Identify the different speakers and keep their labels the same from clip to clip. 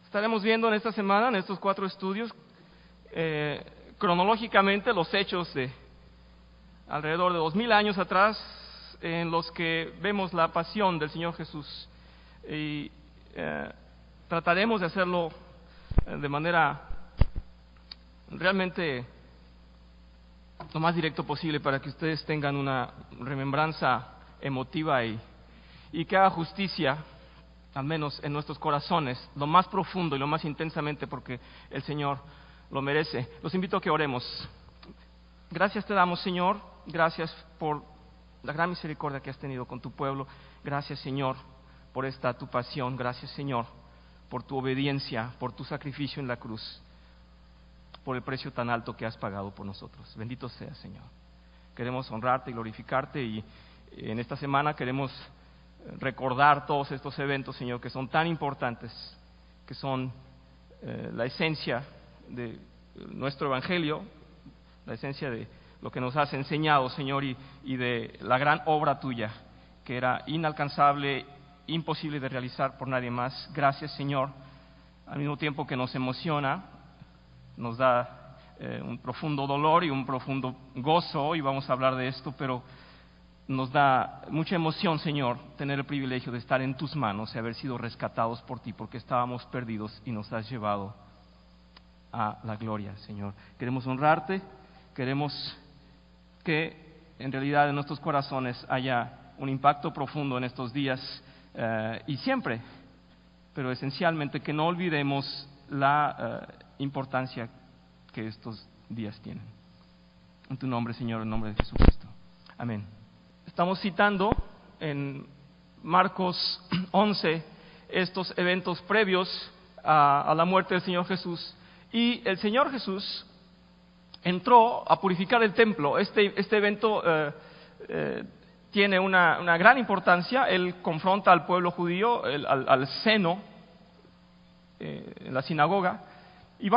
Speaker 1: Estaremos viendo en esta semana, en estos 4 estudios, cronológicamente los hechos de alrededor de 2000 años atrás, en los que vemos la pasión del Señor Jesús. Y trataremos de hacerlo de manera realmente lo más directo posible para que ustedes tengan una remembranza emotiva y que haga justicia, al menos en nuestros corazones, lo más profundo y lo más intensamente, porque el Señor lo merece. Los invito a que oremos. Gracias te damos, Señor, gracias por la gran misericordia que has tenido con tu pueblo. Gracias, Señor, por esta tu pasión. Gracias, Señor, por tu obediencia, por tu sacrificio en la cruz, por el precio tan alto que has pagado por nosotros. Bendito seas, Señor. Queremos honrarte y glorificarte, y en esta semana queremos recordar todos estos eventos, Señor, que son tan importantes, que son la esencia de nuestro Evangelio, la esencia de lo que nos has enseñado, Señor, y de la gran obra tuya, que era inalcanzable, imposible de realizar por nadie más. Gracias, Señor, al mismo tiempo que nos emociona, nos da un profundo dolor y un profundo gozo, y vamos a hablar de esto, pero nos da mucha emoción, Señor, tener el privilegio de estar en tus manos y haber sido rescatados por ti, porque estábamos perdidos y nos has llevado a la gloria, Señor. Queremos honrarte, queremos que en realidad en nuestros corazones haya un impacto profundo en estos días y siempre, pero esencialmente que no olvidemos la importancia que estos días tienen. En tu nombre, Señor, en nombre de Jesucristo. Amén. Estamos citando en Marcos 11 estos eventos previos a la muerte del Señor Jesús, y el Señor Jesús entró a purificar el templo. Este evento tiene una gran importancia. Él confronta al pueblo judío, al seno, en la sinagoga. Y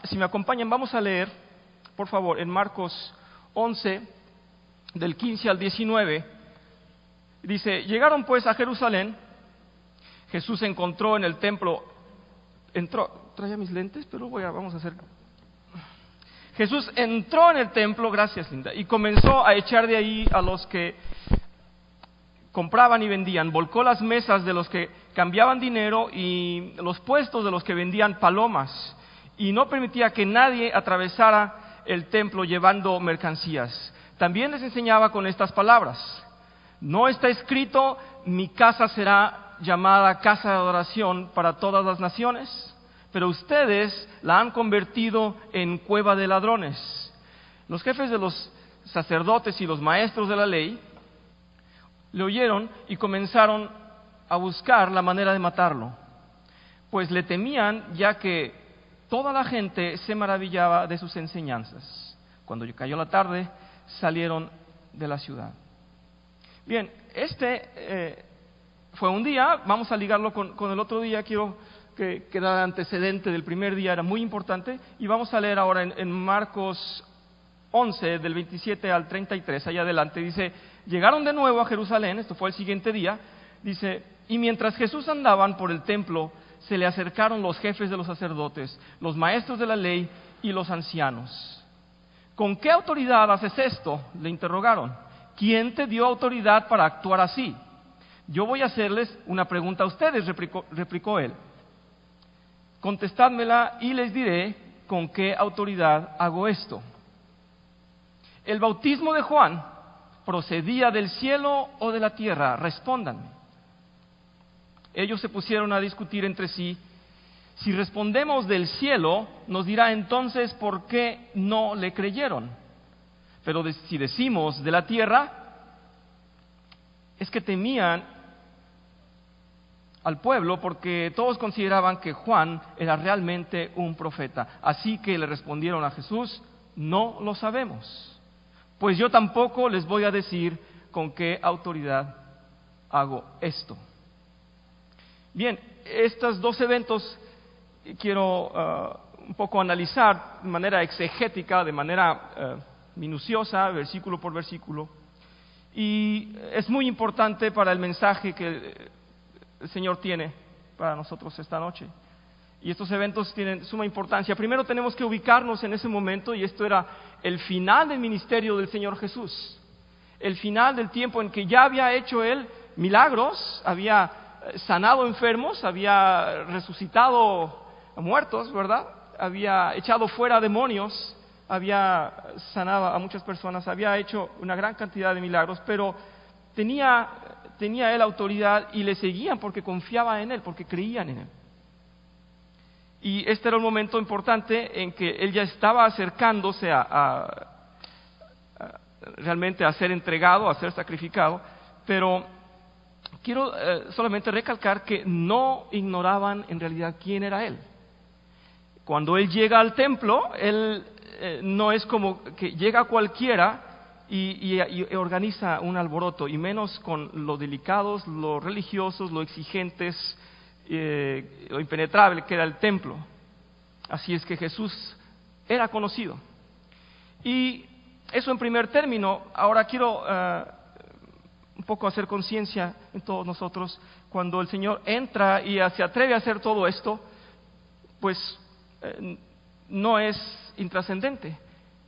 Speaker 1: si me acompañan, vamos a leer, por favor, en Marcos 11, del 15 al 19, dice: llegaron pues a Jerusalén. Jesús encontró en el templo, traía mis lentes, pero vamos a hacer. Jesús entró en el templo, gracias Linda, y comenzó a echar de ahí a los que compraban y vendían. Volcó las mesas de los que cambiaban dinero y los puestos de los que vendían palomas, y no permitía que nadie atravesara el templo llevando mercancías. También les enseñaba con estas palabras: no está escrito, mi casa será llamada casa de adoración para todas las naciones, pero ustedes la han convertido en cueva de ladrones. Los jefes de los sacerdotes y los maestros de la ley le oyeron y comenzaron a buscar la manera de matarlo, pues le temían, ya que toda la gente se maravillaba de sus enseñanzas. Cuando cayó la tarde, salieron de la ciudad. Bien, fue un día. Vamos a ligarlo con el otro día. Quiero que quede antecedente del primer día, era muy importante. Y vamos a leer ahora en Marcos 11, del 27 al 33, allá adelante. Dice: llegaron de nuevo a Jerusalén, esto fue el siguiente día. Dice: y mientras Jesús andaban por el templo, se le acercaron los jefes de los sacerdotes, los maestros de la ley y los ancianos. ¿Con qué autoridad haces esto?, le interrogaron. ¿Quién te dio autoridad para actuar así? Yo voy a hacerles una pregunta a ustedes, replicó él. Contestádmela y les diré con qué autoridad hago esto. ¿El bautismo de Juan procedía del cielo o de la tierra? Respóndanme. Ellos se pusieron a discutir entre sí. Si respondemos del cielo, nos dirá entonces por qué no le creyeron. Pero si decimos de la tierra, es que temían al pueblo, porque todos consideraban que Juan era realmente un profeta. Así que le respondieron a Jesús: no lo sabemos. Pues yo tampoco les voy a decir con qué autoridad hago esto. Bien, estos 2 eventos quiero un poco analizar de manera exegética, de manera minuciosa, versículo por versículo. Y es muy importante para el mensaje que el Señor tiene para nosotros esta noche. Y estos eventos tienen suma importancia. Primero tenemos que ubicarnos en ese momento, y esto era el final del ministerio del Señor Jesús. El final del tiempo en que ya había hecho Él milagros, había sanado enfermos, había resucitado a muertos, ¿verdad? Había echado fuera demonios, había sanado a muchas personas, había hecho una gran cantidad de milagros, pero tenía Él autoridad y le seguían porque confiaban en Él, porque creían en Él. Y este era un momento importante en que Él ya estaba acercándose realmente a ser entregado, a ser sacrificado, pero quiero solamente recalcar que no ignoraban en realidad quién era Él. Cuando Él llega al templo, Él no es como que llega cualquiera y organiza un alboroto, y menos con lo delicados, lo religiosos, lo exigentes, lo impenetrable que era el templo. Así es que Jesús era conocido. Y eso en primer término. Ahora quiero un poco hacer conciencia en todos nosotros. Cuando el Señor entra y se atreve a hacer todo esto, pues no es intrascendente.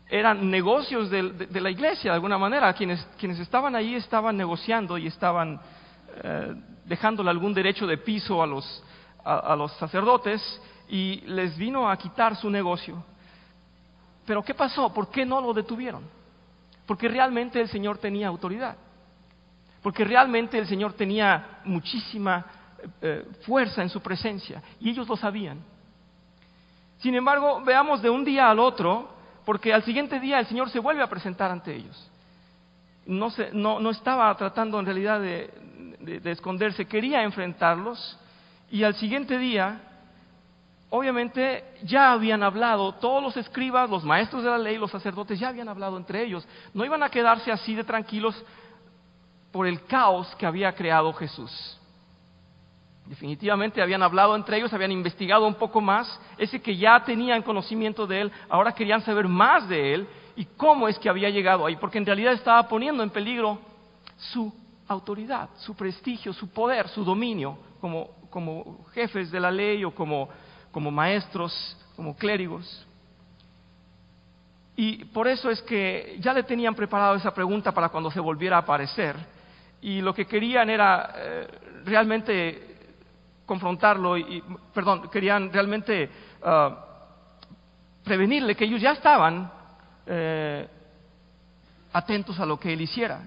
Speaker 1: Eran negocios de la iglesia, de alguna manera. Quienes estaban ahí estaban negociando y estaban dejándole algún derecho de piso a los sacerdotes, y les vino a quitar su negocio. Pero ¿qué pasó? ¿Por qué no lo detuvieron? Porque realmente el Señor tenía autoridad. Porque realmente el Señor tenía muchísima fuerza en su presencia, y ellos lo sabían. Sin embargo, veamos de un día al otro, porque al siguiente día el Señor se vuelve a presentar ante ellos. No estaba tratando en realidad de esconderse, quería enfrentarlos, y al siguiente día, obviamente, ya habían hablado, todos los escribas, los maestros de la ley, los sacerdotes, ya habían hablado entre ellos. No iban a quedarse así de tranquilos por el caos que había creado Jesús. Definitivamente habían hablado entre ellos, habían investigado un poco más. Ese que ya tenían conocimiento de Él, ahora querían saber más de Él y cómo es que había llegado ahí, porque en realidad estaba poniendo en peligro su autoridad, su prestigio, su poder, su dominio, como jefes de la ley o como maestros, como clérigos. Y por eso es que ya le tenían preparado esa pregunta para cuando se volviera a aparecer, y lo que querían era realmente confrontarlo, querían realmente prevenirle, que ellos ya estaban atentos a lo que él hiciera.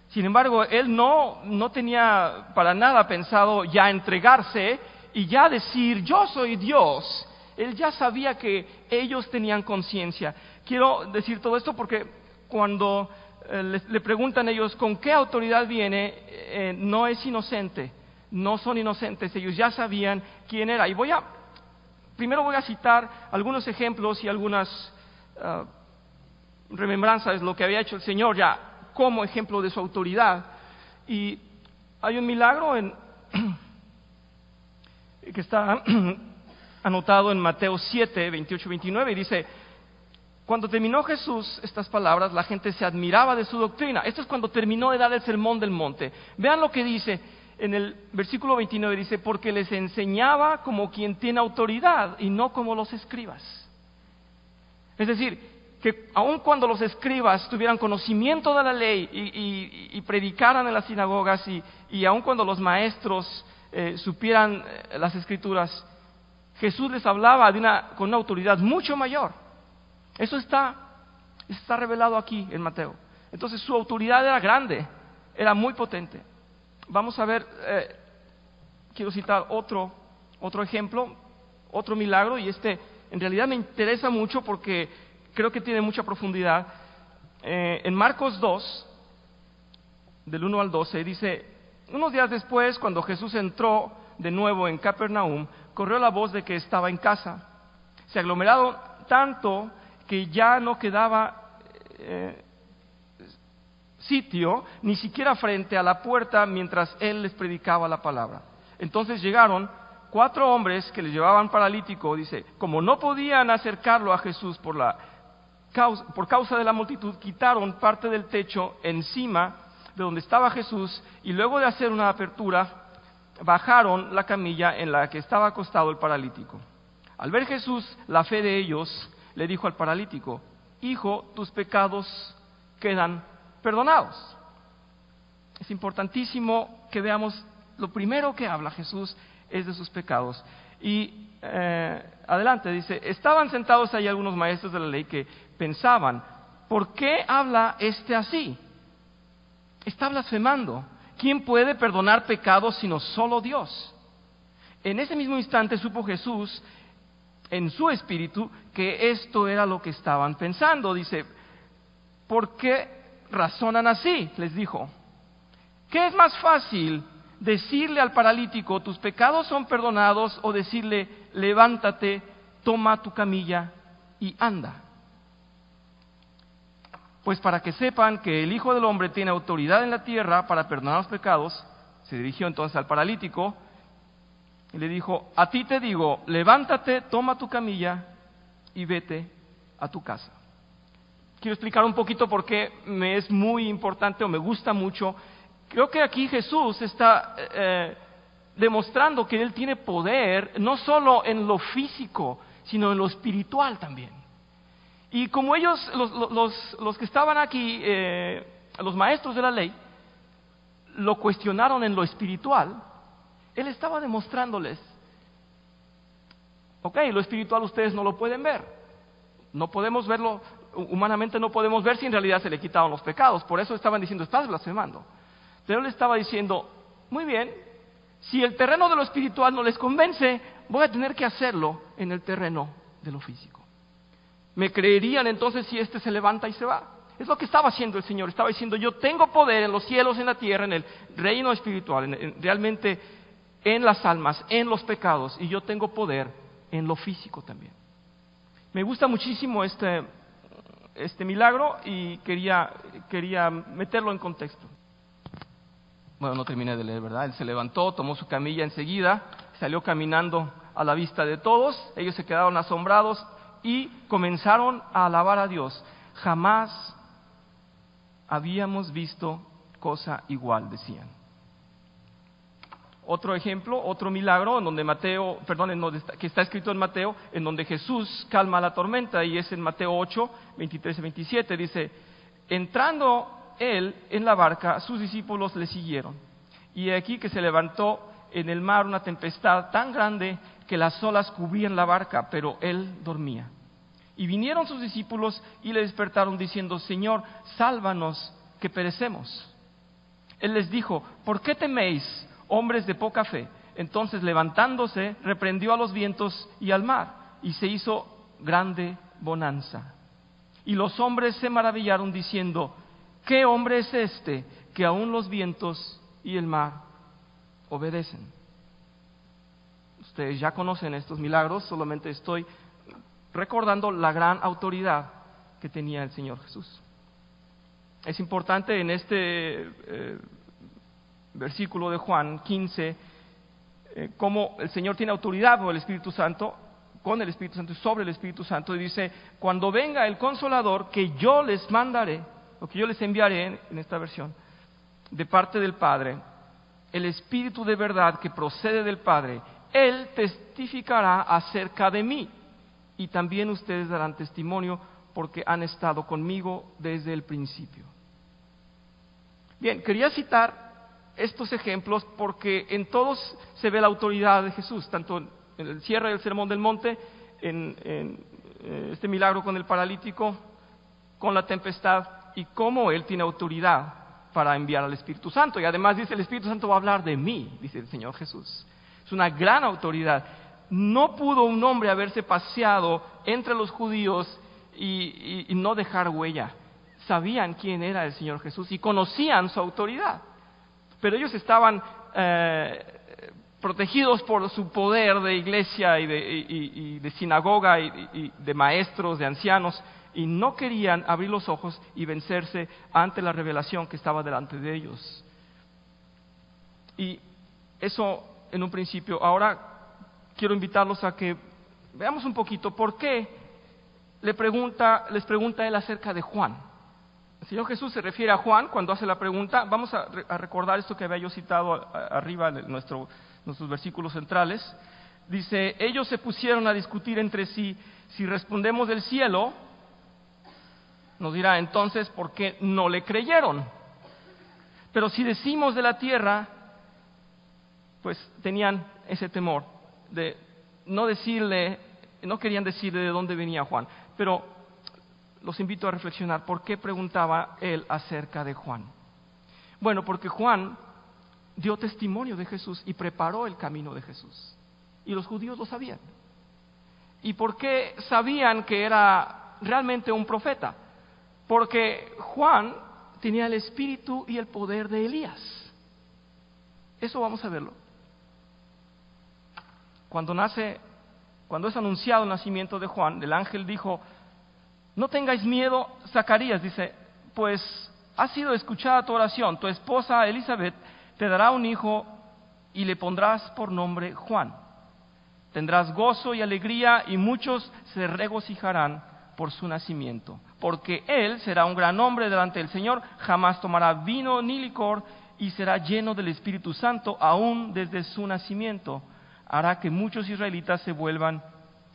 Speaker 1: Sin embargo, él no tenía para nada pensado ya entregarse y ya decir, yo soy Dios. Él ya sabía que ellos tenían conciencia. Quiero decir todo esto porque cuando le preguntan ellos con qué autoridad viene, no es inocente, no son inocentes, ellos ya sabían quién era. Y primero voy a citar algunos ejemplos y algunas remembranzas de lo que había hecho el Señor ya como ejemplo de su autoridad. Y hay un milagro que está anotado en Mateo 7, 28, 29, y dice: cuando terminó Jesús estas palabras, la gente se admiraba de su doctrina. Esto es cuando terminó de dar el sermón del monte. Vean lo que dice en el versículo 29, dice: porque les enseñaba como quien tiene autoridad y no como los escribas. Es decir, que aun cuando los escribas tuvieran conocimiento de la ley y predicaran en las sinagogas, y aun cuando los maestros supieran las escrituras, Jesús les hablaba con una autoridad mucho mayor. Eso está revelado aquí en Mateo. Entonces su autoridad era grande, era muy potente. Vamos a ver, quiero citar otro ejemplo, otro milagro, y en realidad me interesa mucho porque creo que tiene mucha profundidad. En Marcos 2, del 1 al 12, dice: unos días después, cuando Jesús entró de nuevo en Capernaum, corrió la voz de que estaba en casa. Se aglomeraron tanto que ya no quedaba sitio, ni siquiera frente a la puerta, mientras él les predicaba la palabra. Entonces llegaron 4 hombres que le llevaban paralítico, dice, como no podían acercarlo a Jesús por causa de la multitud, quitaron parte del techo encima de donde estaba Jesús, y luego de hacer una apertura, bajaron la camilla en la que estaba acostado el paralítico. Al ver Jesús la fe de ellos, le dijo al paralítico: hijo, tus pecados quedan perdonados. Es importantísimo que veamos, lo primero que habla Jesús es de sus pecados. Y adelante dice: estaban sentados ahí algunos maestros de la ley que pensaban: ¿por qué habla este así? Está blasfemando. ¿Quién puede perdonar pecados sino solo Dios? En ese mismo instante supo Jesús en su espíritu que esto era lo que estaban pensando. Dice: ¿por qué razonan así? Les dijo. ¿Qué es más fácil, decirle al paralítico: tus pecados son perdonados, o decirle: levántate, toma tu camilla y anda? Pues para que sepan que el Hijo del Hombre tiene autoridad en la tierra para perdonar los pecados, se dirigió entonces al paralítico y le dijo: a ti te digo, levántate, toma tu camilla y vete a tu casa. Quiero explicar un poquito por qué me es muy importante o me gusta mucho. Creo que aquí Jesús está demostrando que Él tiene poder no solo en lo físico, sino en lo espiritual también. Y como ellos, los que estaban aquí, los maestros de la ley, lo cuestionaron en lo espiritual, Él estaba demostrándoles: ok, lo espiritual ustedes no lo pueden ver, no podemos verlo, humanamente no podemos ver si en realidad se le quitaron los pecados. Por eso estaban diciendo: estás blasfemando. Pero Él estaba diciendo: muy bien, si el terreno de lo espiritual no les convence, voy a tener que hacerlo en el terreno de lo físico. ¿Me creerían entonces si se levanta y se va? Es lo que estaba haciendo el Señor. Estaba diciendo: yo tengo poder en los cielos, en la tierra, en el reino espiritual, realmente en las almas, en los pecados, y yo tengo poder en lo físico también. Me gusta muchísimo este milagro y quería meterlo en contexto. Bueno, no terminé de leer, ¿verdad? Él se levantó, tomó su camilla enseguida, salió caminando a la vista de todos. Ellos se quedaron asombrados y comenzaron a alabar a Dios. Jamás habíamos visto cosa igual, decían. Otro ejemplo, otro milagro, que está escrito en Mateo, en donde Jesús calma la tormenta, y es en Mateo 8, 23 y 27. Dice: entrando Él en la barca, sus discípulos le siguieron. Y he aquí que se levantó en el mar una tempestad tan grande que las olas cubrían la barca, pero Él dormía. Y vinieron sus discípulos y le despertaron diciendo: Señor, sálvanos, que perecemos. Él les dijo: ¿por qué teméis, hombres de poca fe? Entonces, levantándose, reprendió a los vientos y al mar, y se hizo grande bonanza. Y los hombres se maravillaron diciendo: ¿qué hombre es este que aún los vientos y el mar obedecen? Ustedes ya conocen estos milagros, solamente estoy recordando la gran autoridad que tenía el Señor Jesús. Es importante en este versículo de Juan 15, cómo el Señor tiene autoridad con el Espíritu Santo y sobre el Espíritu Santo, y dice: cuando venga el Consolador, que yo les mandaré, o que yo les enviaré, en esta versión, de parte del Padre, el Espíritu de verdad que procede del Padre, Él testificará acerca de mí, y también ustedes darán testimonio, porque han estado conmigo desde el principio. Bien, quería citar estos ejemplos porque en todos se ve la autoridad de Jesús, tanto en el cierre del Sermón del Monte, en este milagro con el paralítico, con la tempestad, y cómo Él tiene autoridad para enviar al Espíritu Santo. Y además dice: el Espíritu Santo va a hablar de mí, dice el Señor Jesús. Es una gran autoridad. No pudo un hombre haberse paseado entre los judíos y no dejar huella. Sabían quién era el Señor Jesús y conocían su autoridad. Pero ellos estaban protegidos por su poder de iglesia y de sinagoga y de maestros, de ancianos, y no querían abrir los ojos y vencerse ante la revelación que estaba delante de ellos. Y eso en un principio. Ahora quiero invitarlos a que veamos un poquito por qué les pregunta Él acerca de Juan. El Señor Jesús se refiere a Juan cuando hace la pregunta. Vamos a recordar esto que había yo citado arriba en nuestros versículos centrales. Dice, ellos se pusieron a discutir entre sí, si respondemos del cielo, nos dirá entonces, ¿por qué no le creyeron? Pero si decimos de la tierra, pues tenían ese temor de no decirle, no querían decirle de dónde venía Juan. Pero los invito a reflexionar, ¿por qué preguntaba él acerca de Juan? Bueno, porque Juan dio testimonio de Jesús y preparó el camino de Jesús. Y los judíos lo sabían. ¿Y por qué sabían que era realmente un profeta? Porque Juan tenía el espíritu y el poder de Elías. Eso vamos a verlo. Cuando es anunciado el nacimiento de Juan, el ángel dijo, no tengáis miedo, Zacarías, dice, pues ha sido escuchada tu oración, tu esposa Elizabeth te dará un hijo y le pondrás por nombre Juan. Tendrás gozo y alegría y muchos se regocijarán por su nacimiento, porque él será un gran hombre delante del Señor, jamás tomará vino ni licor y será lleno del Espíritu Santo aún desde su nacimiento. Hará que muchos israelitas se vuelvan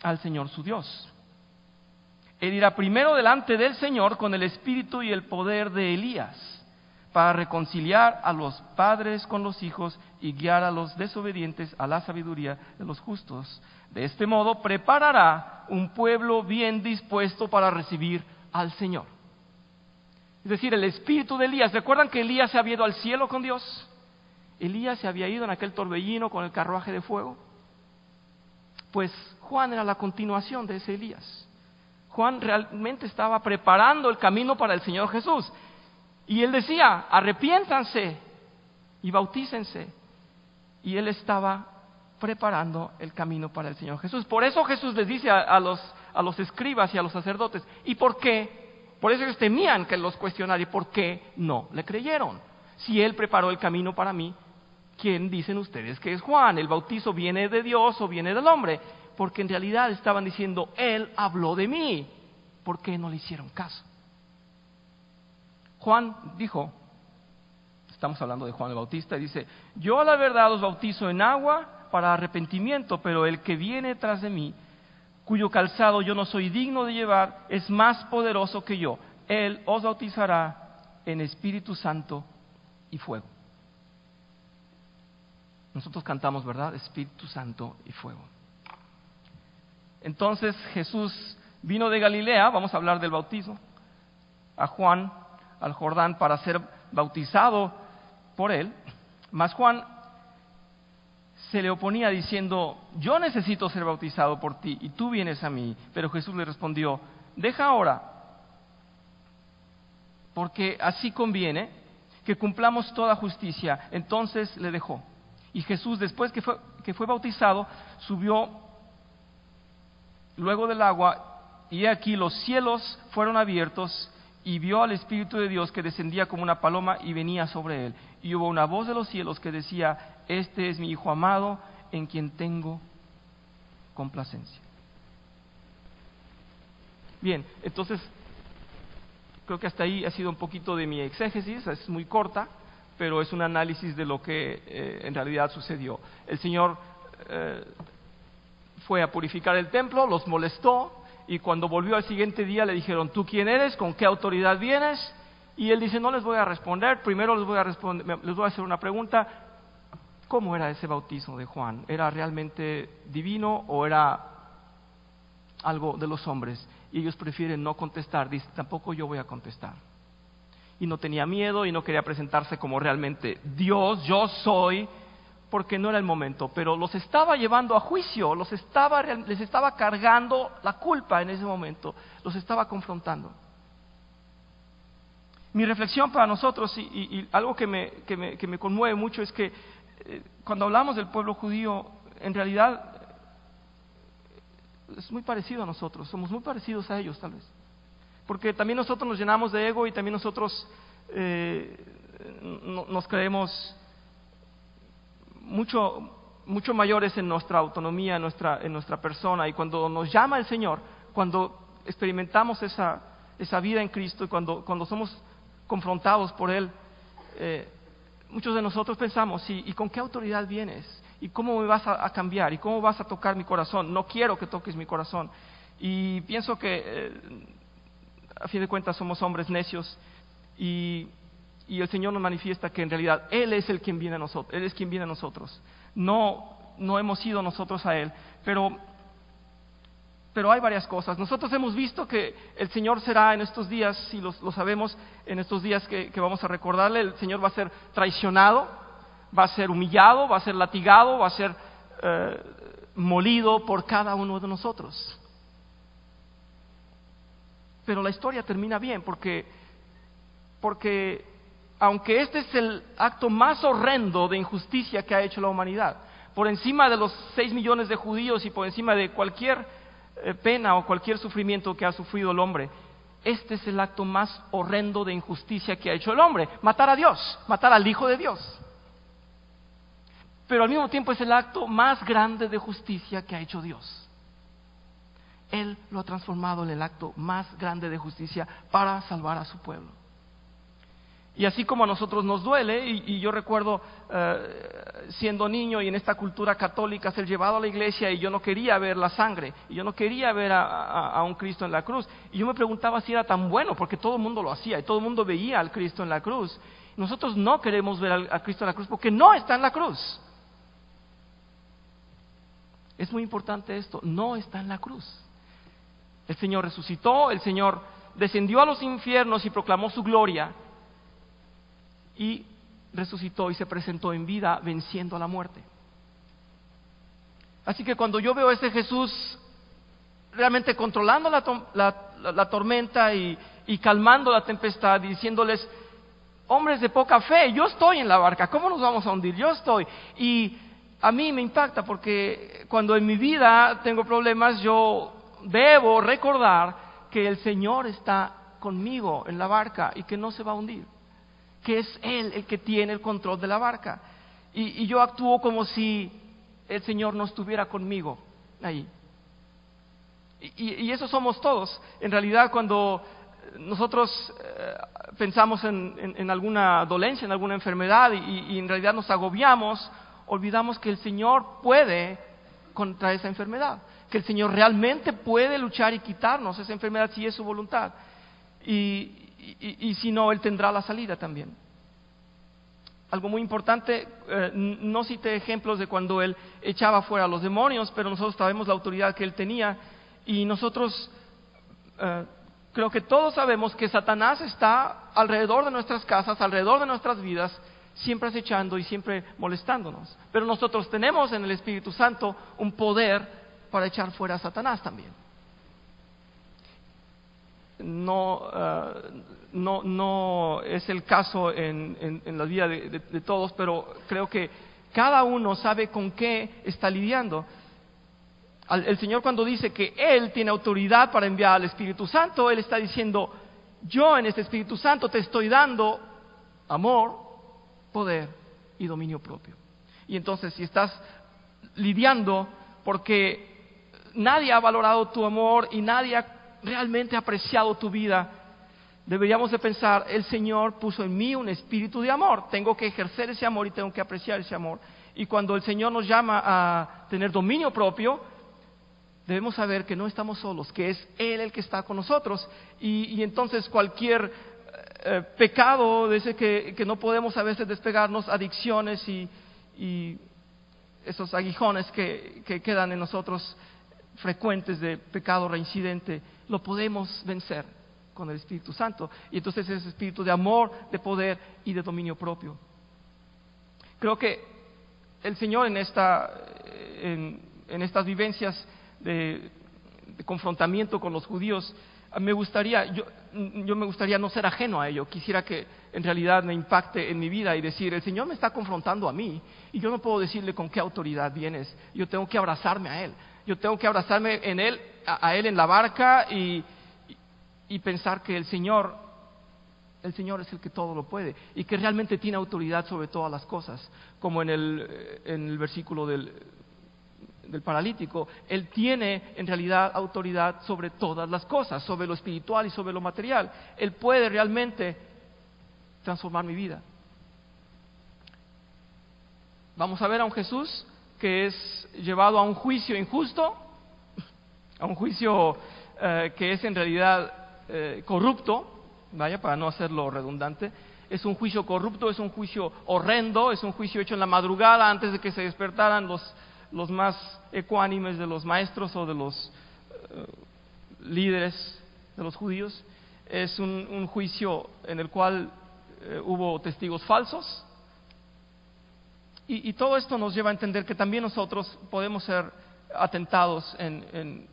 Speaker 1: al Señor su Dios. Él irá primero delante del Señor con el espíritu y el poder de Elías, para reconciliar a los padres con los hijos y guiar a los desobedientes a la sabiduría de los justos. De este modo preparará un pueblo bien dispuesto para recibir al Señor. Es decir, el espíritu de Elías. ¿Recuerdan que Elías se había ido al cielo con Dios? Elías se había ido en aquel torbellino con el carruaje de fuego. Pues Juan era la continuación de ese Elías. Juan realmente estaba preparando el camino para el Señor Jesús. Y él decía, arrepiéntanse y bautícense. Y él estaba preparando el camino para el Señor Jesús. Por eso Jesús les dice a los escribas y a los sacerdotes, ¿y por qué? Por eso ellos temían que los cuestionara, ¿y por qué no le creyeron? Si él preparó el camino para mí, ¿quién dicen ustedes que es Juan? ¿El bautizo viene de Dios o viene del hombre? Porque en realidad estaban diciendo, él habló de mí. ¿Por qué no le hicieron caso? Juan dijo, estamos hablando de Juan el Bautista, y dice, yo a la verdad os bautizo en agua para arrepentimiento, pero el que viene tras de mí, cuyo calzado yo no soy digno de llevar, es más poderoso que yo. Él os bautizará en Espíritu Santo y fuego. Nosotros cantamos, ¿verdad? Espíritu Santo y fuego. Entonces Jesús vino de Galilea, vamos a hablar del bautismo, a Juan, al Jordán, para ser bautizado por él. Mas Juan se le oponía diciendo, yo necesito ser bautizado por ti y tú vienes a mí. Pero Jesús le respondió, deja ahora, porque así conviene que cumplamos toda justicia. Entonces le dejó. Y Jesús, después que fue bautizado, subió luego del agua, y aquí los cielos fueron abiertos, y vio al Espíritu de Dios que descendía como una paloma y venía sobre él. Y hubo una voz de los cielos que decía, este es mi Hijo amado, en quien tengo complacencia. Bien, entonces, creo que hasta ahí ha sido un poquito de mi exégesis, es muy corta, pero es un análisis de lo que en realidad sucedió. El Señor fue a purificar el templo, los molestó, y cuando volvió al siguiente día le dijeron, ¿tú quién eres? ¿Con qué autoridad vienes? Y él dice, no les voy a responder, primero les voy a hacer una pregunta. ¿Cómo era ese bautismo de Juan? ¿Era realmente divino o era algo de los hombres? Y ellos prefieren no contestar, dice, tampoco yo voy a contestar. Y no tenía miedo y no quería presentarse como realmente Dios, yo soy, porque no era el momento, pero los estaba llevando a juicio, les estaba cargando la culpa en ese momento, los estaba confrontando. Mi reflexión para nosotros, y algo que me conmueve mucho, es que cuando hablamos del pueblo judío, en realidad es muy parecido a nosotros, somos muy parecidos a ellos tal vez, porque también nosotros nos llenamos de ego y también nosotros nos creemos mucho mayores en nuestra autonomía, en nuestra persona, y cuando nos llama el Señor, cuando experimentamos esa vida en Cristo y cuando somos confrontados por Él, muchos de nosotros pensamos, ¿y con qué autoridad vienes? ¿Y cómo me vas a cambiar? ¿Y cómo vas a tocar mi corazón? No quiero que toques mi corazón. Y pienso que, a fin de cuentas, somos hombres necios y el Señor nos manifiesta que en realidad Él es el quien viene a nosotros. Él es quien viene a nosotros. No hemos ido nosotros a Él. Pero hay varias cosas. Nosotros hemos visto que el Señor será en estos días, y lo sabemos, en estos días que vamos a recordarle, el Señor va a ser traicionado, va a ser humillado, va a ser latigado, va a ser molido por cada uno de nosotros. Pero la historia termina bien, porque aunque este es el acto más horrendo de injusticia que ha hecho la humanidad, por encima de los 6 millones de judíos y por encima de cualquier pena o cualquier sufrimiento que ha sufrido el hombre, este es el acto más horrendo de injusticia que ha hecho el hombre: matar a Dios, matar al Hijo de Dios. Pero al mismo tiempo es el acto más grande de justicia que ha hecho Dios. Él lo ha transformado en el acto más grande de justicia para salvar a su pueblo. Y así como a nosotros nos duele, y yo recuerdo siendo niño y en esta cultura católica ser llevado a la iglesia, y yo no quería ver la sangre, y yo no quería ver a un Cristo en la cruz, y yo me preguntaba si era tan bueno, porque todo el mundo lo hacía y todo el mundo veía al Cristo en la cruz. Nosotros no queremos ver a Cristo en la cruz porque no está en la cruz. Es muy importante esto: no está en la cruz. El Señor resucitó, el Señor descendió a los infiernos y proclamó su gloria, y resucitó y se presentó en vida, venciendo a la muerte. Así que cuando yo veo a ese Jesús realmente controlando la tormenta y calmando la tempestad, y diciéndoles: hombres de poca fe, yo estoy en la barca, ¿cómo nos vamos a hundir? Yo estoy. Y a mí me impacta, porque cuando en mi vida tengo problemas, yo debo recordar que el Señor está conmigo en la barca y que no se va a hundir, que es Él el que tiene el control de la barca. Y yo actúo como si el Señor no estuviera conmigo ahí. Y eso somos todos. En realidad, cuando nosotros pensamos en alguna dolencia, en alguna enfermedad, y en realidad nos agobiamos, olvidamos que el Señor puede contra esa enfermedad, que el Señor realmente puede luchar y quitarnos esa enfermedad si es su voluntad. Y si no, Él tendrá la salida también. Algo muy importante, no cité ejemplos de cuando Él echaba fuera a los demonios, pero nosotros sabemos la autoridad que Él tenía, y nosotros creo que todos sabemos que Satanás está alrededor de nuestras casas, alrededor de nuestras vidas, siempre acechando y siempre molestándonos. Pero nosotros tenemos en el Espíritu Santo un poder para echar fuera a Satanás también. No es el caso en la vida de todos, pero creo que cada uno sabe con qué está lidiando. El Señor, cuando dice que Él tiene autoridad para enviar al Espíritu Santo, Él está diciendo: yo en este Espíritu Santo te estoy dando amor, poder y dominio propio. Y entonces, si estás lidiando porque nadie ha valorado tu amor y nadie ha realmente apreciado tu vida, deberíamos de pensar: el Señor puso en mí un espíritu de amor, tengo que ejercer ese amor y tengo que apreciar ese amor. Y cuando el Señor nos llama a tener dominio propio, debemos saber que no estamos solos, que es Él el que está con nosotros, y entonces cualquier pecado de ese que no podemos a veces despegarnos, adicciones y esos aguijones que quedan en nosotros frecuentes de pecado reincidente, lo podemos vencer con el Espíritu Santo. Y entonces ese espíritu de amor, de poder y de dominio propio. Creo que el Señor en estas vivencias de confrontamiento con los judíos, yo me gustaría no ser ajeno a ello. Quisiera que en realidad me impacte en mi vida y decir: el Señor me está confrontando a mí, y yo no puedo decirle con qué autoridad vienes. Yo tengo que abrazarme a Él. Yo tengo que abrazarme a Él en la barca y pensar que el Señor es el que todo lo puede y que realmente tiene autoridad sobre todas las cosas, como en el versículo del paralítico. Él tiene en realidad autoridad sobre todas las cosas, sobre lo espiritual y sobre lo material. Él puede realmente transformar mi vida. Vamos a ver a un Jesús que es llevado a un juicio injusto, a un juicio que es en realidad corrupto, vaya, para no hacerlo redundante. Es un juicio corrupto, es un juicio horrendo, es un juicio hecho en la madrugada antes de que se despertaran los más ecuánimes de los maestros o de los líderes de los judíos. Es un juicio en el cual hubo testigos falsos. Y todo esto nos lleva a entender que también nosotros podemos ser atentados en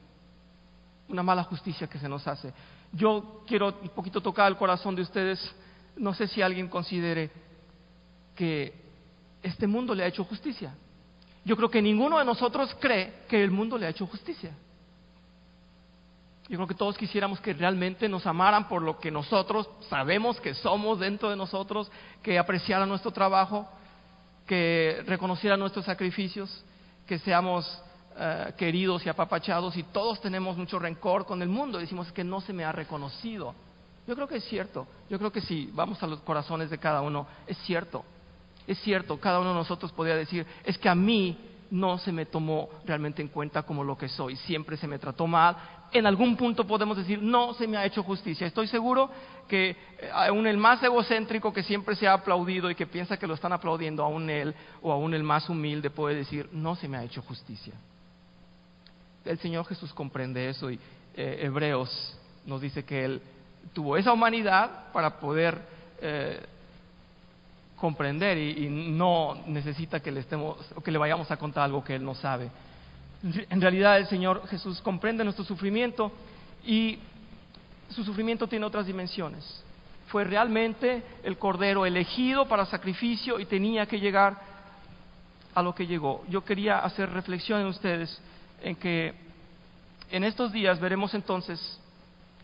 Speaker 1: una mala justicia que se nos hace. Yo quiero un poquito tocar el corazón de ustedes. No sé si alguien considere que este mundo le ha hecho justicia. Yo creo que ninguno de nosotros cree que el mundo le ha hecho justicia. Yo creo que todos quisiéramos que realmente nos amaran por lo que nosotros sabemos que somos dentro de nosotros, que apreciaran nuestro trabajo, que reconocieran nuestros sacrificios, que seamos queridos y apapachados, y todos tenemos mucho rencor con el mundo. Decimos que no se me ha reconocido. Yo creo que es cierto. Yo creo que si vamos a los corazones de cada uno, es cierto. Es cierto, cada uno de nosotros podría decir, es que a mí no se me tomó realmente en cuenta como lo que soy, siempre se me trató mal. En algún punto podemos decir, no se me ha hecho justicia. Estoy seguro que aún el más egocéntrico, que siempre se ha aplaudido y que piensa que lo están aplaudiendo, aún él o aún el más humilde puede decir, no se me ha hecho justicia. El Señor Jesús comprende eso, y Hebreos nos dice que Él tuvo esa humanidad para poder comprender y no necesita que le vayamos a contar algo que Él no sabe. En realidad el Señor Jesús comprende nuestro sufrimiento, y su sufrimiento tiene otras dimensiones. Fue realmente el Cordero elegido para sacrificio y tenía que llegar a lo que llegó. Yo quería hacer reflexión en ustedes en que en estos días veremos entonces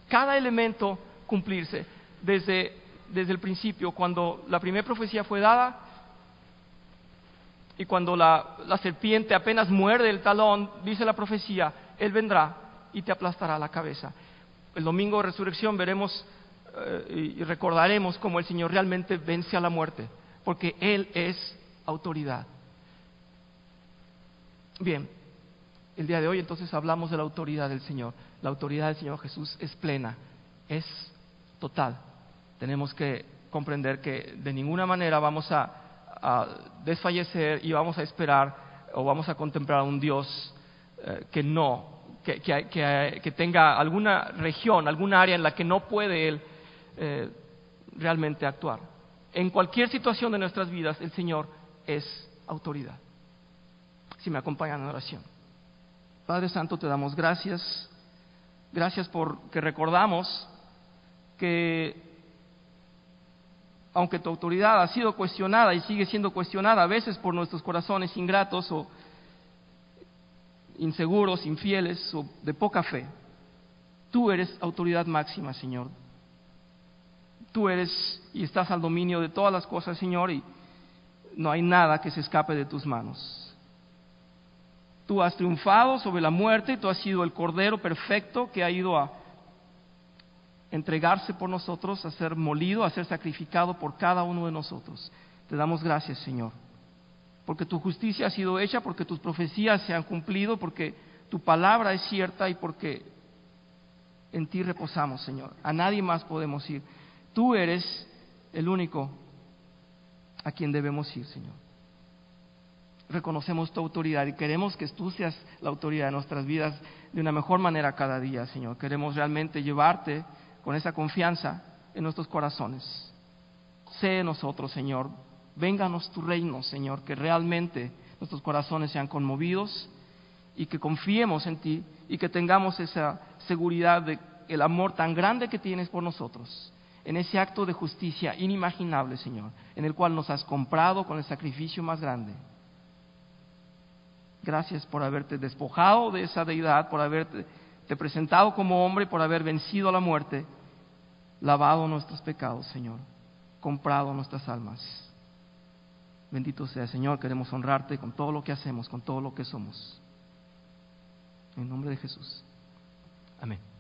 Speaker 1: cada elemento cumplirse desde el principio, cuando la primera profecía fue dada y cuando la serpiente apenas muerde el talón, dice la profecía, Él vendrá y te aplastará la cabeza. El domingo de resurrección veremos y recordaremos cómo el Señor realmente vence a la muerte, porque Él es autoridad. Bien, el día de hoy entonces hablamos de la autoridad del Señor. La autoridad del Señor Jesús es plena, es total. Tenemos que comprender que de ninguna manera vamos a desfallecer y vamos a esperar o vamos a contemplar a un Dios que tenga alguna región, alguna área en la que no puede Él realmente actuar. En cualquier situación de nuestras vidas, el Señor es autoridad. Si me acompañan en oración. Padre Santo, te damos gracias. Gracias porque recordamos que aunque tu autoridad ha sido cuestionada y sigue siendo cuestionada a veces por nuestros corazones ingratos o inseguros, infieles o de poca fe, tú eres autoridad máxima, Señor. Tú eres y estás al dominio de todas las cosas, Señor, y no hay nada que se escape de tus manos. Tú has triunfado sobre la muerte, tú has sido el Cordero perfecto que ha ido a entregarse por nosotros, a ser molido, a ser sacrificado por cada uno de nosotros. Te damos gracias, Señor, porque tu justicia ha sido hecha, porque tus profecías se han cumplido, porque tu palabra es cierta y porque en ti reposamos, Señor. A nadie más podemos ir. Tú eres el único a quien debemos ir, Señor. Reconocemos tu autoridad y queremos que tú seas la autoridad de nuestras vidas de una mejor manera cada día, Señor. Queremos realmente llevarte con esa confianza en nuestros corazones. Sé en nosotros, Señor. Vénganos tu reino, Señor, que realmente nuestros corazones sean conmovidos y que confiemos en ti y que tengamos esa seguridad de el amor tan grande que tienes por nosotros, en ese acto de justicia inimaginable, Señor, en el cual nos has comprado con el sacrificio más grande. Gracias por haberte despojado de esa deidad, por haberte presentado como hombre, por haber vencido a la muerte, lavado nuestros pecados, Señor, comprado nuestras almas. Bendito sea, Señor, queremos honrarte con todo lo que hacemos, con todo lo que somos. En nombre de Jesús. Amén.